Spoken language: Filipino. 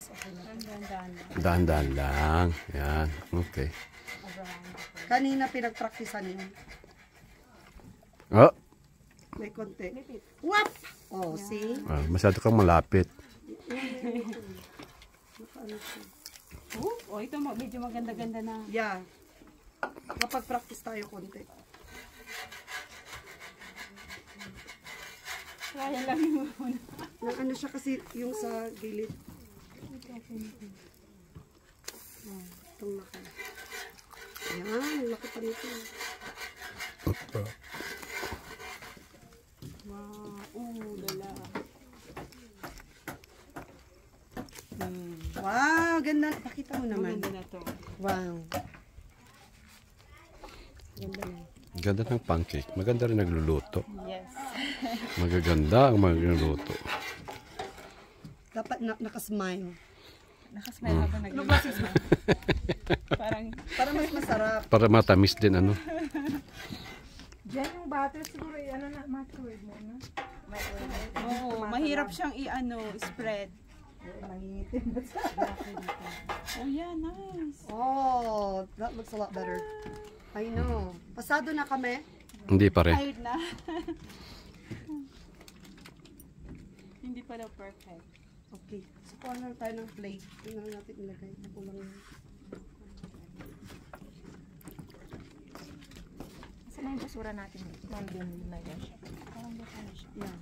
Okay na. Dahan-dahan lang. Yan. Okay. Kanina pinag-practicean yun. Oh. May konti. Wap! Oh, see? Masyado kang malapit. Oh, ito medyo maganda-ganda na. Yeah. Kapag practice tayo konti. Kaya lang yung muna. Ano siya kasi yung sa gilid. Itong laki. Ayan, laki pa nito. Wow, lala. Wow, ganda. Pakita mo naman. Maganda na to. Wow. Ganda na. Ganda ng pancake. Maganda rin nagluluto. Yes. Magaganda ang magluluto. Dapat nakasmile. Nakasmile habang nagluluto. Para mas masarap. Para matamis din ano. Diyan yung butter siguro ano na microwave mo na. Oo, mahirap siyang spread. Nangingitim na sa. Oh yeah, nice. Oh, that looks a lot better. I know. Pasado na kami. Hindi pa rin. Tired na. Hindi pa daw perfect. Okay. So, kuha na tayo ng plate. Tingnan natin ilagay. Ako lang yun. Saan na yung basura natin? Nandun na yan siya. Yeah.